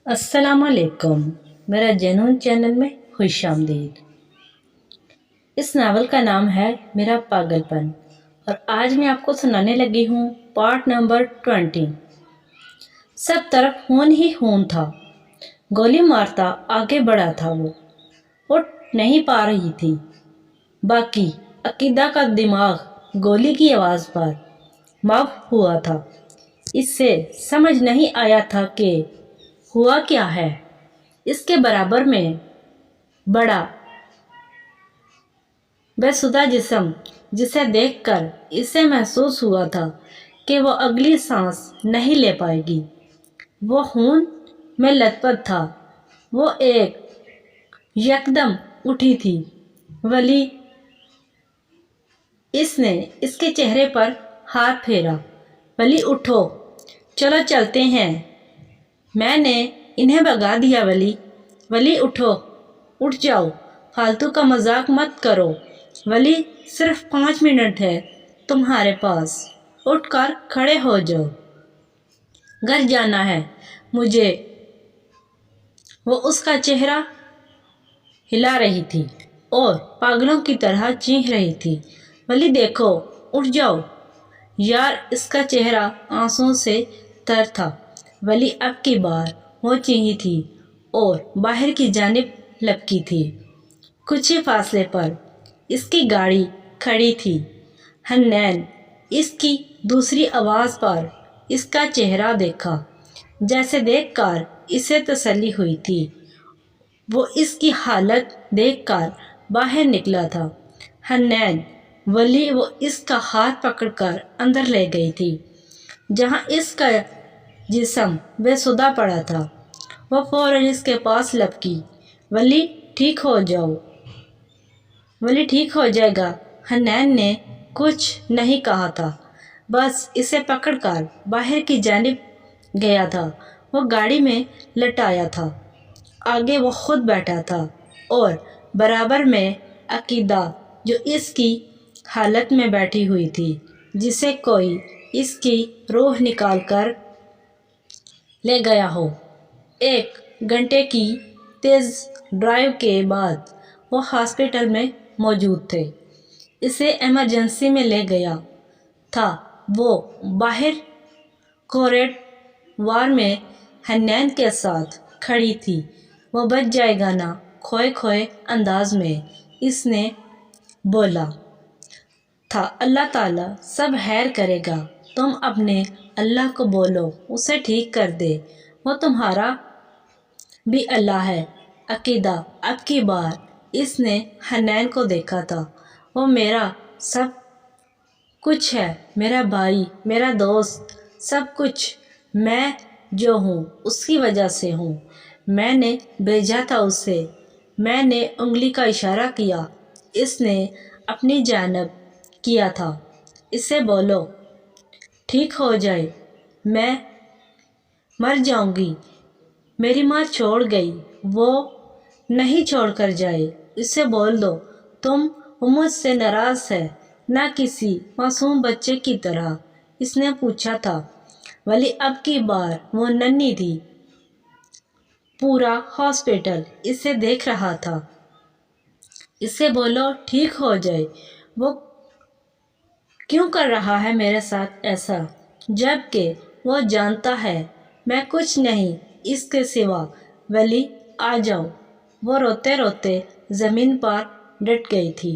अस्सलाम वालेकुम। मेरा जनून चैनल में खुश आमदीद। इस नावल का नाम है मेरा पागलपन और आज मैं आपको सुनाने लगी हूँ पार्ट नंबर 20। सब तरफ खून ही खून था। गोली मारता आगे बढ़ा था वो उठ नहीं पा रही थी। बाकी अकीदा का दिमाग गोली की आवाज़ पर माफ हुआ था। इससे समझ नहीं आया था कि हुआ क्या है। इसके बराबर में बड़ा बेसुदा जिस्म जिसे देखकर इसे महसूस हुआ था कि वो अगली सांस नहीं ले पाएगी। वो खून में लथपथ था। वो एक यकदम उठी थी। वली इसने इसके चेहरे पर हाथ फेरा। वली उठो, चलो चलते हैं। मैंने इन्हें भगा दिया। वली वली उठो, उठ जाओ, फालतू का मजाक मत करो। वली सिर्फ 5 मिनट है तुम्हारे पास, उठकर खड़े हो जाओ, घर जाना है मुझे। वो उसका चेहरा हिला रही थी और पागलों की तरह चीख रही थी, वली देखो, उठ जाओ। यार, इसका चेहरा आंसुओं से तर था। वली अब की बार वो चीखी थी और बाहर की जानिब लपकी थी। कुछ ही फासले पर इसकी गाड़ी खड़ी थी। हन्नैन इसकी दूसरी आवाज़ पर इसका चेहरा देखा। जैसे देखकर इसे तसल्ली हुई थी। वो इसकी हालत देखकर बाहर निकला था। हन्नैन वली वो इसका हाथ पकड़कर अंदर ले गई थी जहां इसका जिस्म बेसुदा पड़ा था। वो फौरन इसके पास लपकी। वली ठीक हो जाओ, वली ठीक हो जाएगा। हन्नैन ने कुछ नहीं कहा था, बस इसे पकड़कर बाहर की जानिब गया था। वो गाड़ी में लटाया था। आगे वो खुद बैठा था और बराबर में अकीदा, जो इसकी हालत में बैठी हुई थी, जिसे कोई इसकी रूह निकाल कर ले गया हो। 1 घंटे की तेज़ ड्राइव के बाद वो हॉस्पिटल में मौजूद थे। इसे इमरजेंसी में ले गया था। वो बाहर कॉरिडोर में हन्नैन के साथ खड़ी थी। वो बच जाएगा ना, खोए खोए अंदाज में इसने बोला था, अल्लाह ताला सब खैर करेगा। तुम अपने अल्लाह को बोलो, उसे ठीक कर दे। वो तुम्हारा भी अल्लाह है। अकीदा अब की बार इसने हन्नैन को देखा था। वो मेरा सब कुछ है, मेरा भाई, मेरा दोस्त, सब कुछ। मैं जो हूँ उसकी वजह से हूँ। मैंने भेजा था उसे। मैंने उंगली का इशारा किया, इसने अपनी जानब किया था। इससे बोलो ठीक हो जाए, मैं मर जाऊंगी। मेरी माँ छोड़ गई, वो नहीं छोड़ कर जाए। इससे बोल दो तुम मुझसे नाराज़ है, ना किसी मासूम बच्चे की तरह। इसने पूछा था। वली अब की बार वो नन्ही थी। पूरा हॉस्पिटल इसे देख रहा था। इससे बोलो ठीक हो जाए। वो क्यों कर रहा है मेरे साथ ऐसा, जबकि वो जानता है मैं कुछ नहीं इसके सिवा। वली आ जाओ। वो रोते रोते ज़मीन पर डट गई थी।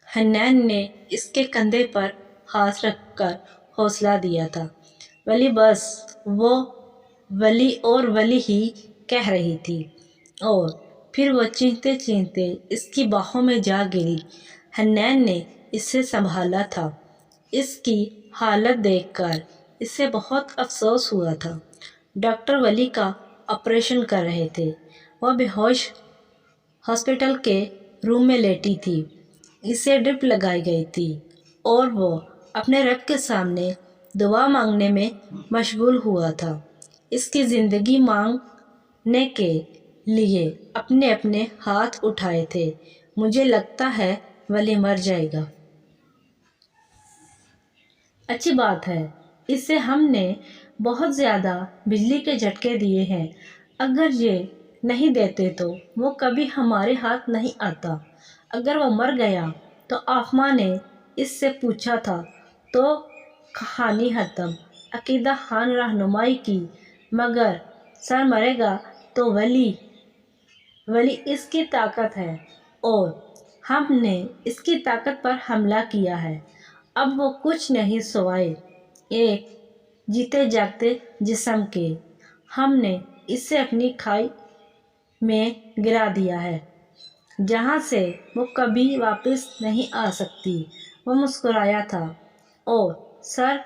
हन्नैन ने इसके कंधे पर हाथ रखकर हौसला दिया था। वली बस, वो वली और वली ही कह रही थी और फिर वो चीखते चीखते इसकी बाहों में जा गिरी। हन्नैन ने इसे संभाला था। इसकी हालत देखकर इसे बहुत अफसोस हुआ था। डॉक्टर वली का ऑपरेशन कर रहे थे। वह बेहोश हॉस्पिटल के रूम में लेटी थी। इसे ड्रिप लगाई गई थी और वो अपने रब के सामने दुआ मांगने में मशगूल हुआ था। इसकी ज़िंदगी मांगने के लिए अपने अपने हाथ उठाए थे। मुझे लगता है वली मर जाएगा। अच्छी बात है, اس سے ہم نے بہت زیادہ بجلی کے جھٹکے دیے ہیں، اگر یہ نہیں دیتے تو وہ کبھی ہمارے ہاتھ نہیں آتا۔ اگر وہ مر گیا تو آفماں نے اس سے پوچھا تھا تو کہانی ختم۔ عقیدہ خان رہنمائی کی، مگر سر مرے گا تو ولی اس کی طاقت ہے اور ہم نے اس کی طاقت پر حملہ کیا ہے۔ اب وہ کچھ نہیں سوائے ایک جیتے جاگتے جسم کے۔ ہم نے اسے اپنی کھائی میں گرا دیا ہے جہاں سے وہ کبھی واپس نہیں آ سکتی۔ وہ مسکرایا تھا اور سر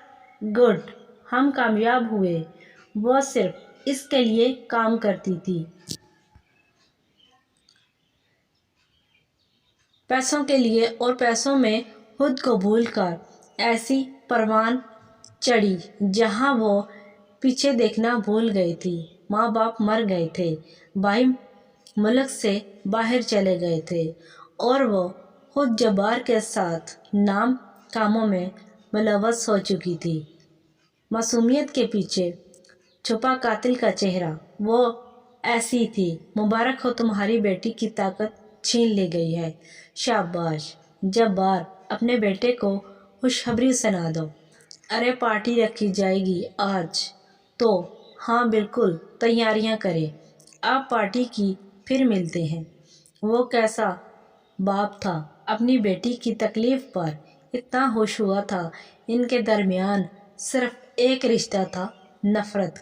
گڈ، ہم کامیاب ہوئے۔ وہ صرف اس کے لیے کام کرتی تھی، پیسوں کے لیے، اور پیسوں میں خود کو بھول کر ایسی پروان چڑھی جہاں وہ پیچھے دیکھنا بھول گئی تھی۔ ماں باپ مر گئے تھے، بھائی ملک سے باہر چلے گئے تھے اور وہ خود جبار کے ساتھ نام کاموں میں ملوث ہو چکی تھی۔ معصومیت کے پیچھے چھپا قاتل کا چہرہ وہ ایسی تھی۔ مبارک ہو، تمہاری بیٹی کی طاقت چھین لی گئی ہے۔ شاباش جبار، اپنے بیٹے کو خوشخبری سنا دو۔ ارے پارٹی رکھی جائے گی آج تو؟ ہاں بالکل، تیاریاں کریں، آپ پارٹی کی پھر ملتے ہیں۔ وہ کیسا باپ تھا، اپنی بیٹی کی تکلیف پر اتنا خوش ہوا تھا۔ ان کے درمیان صرف ایک رشتہ تھا، نفرت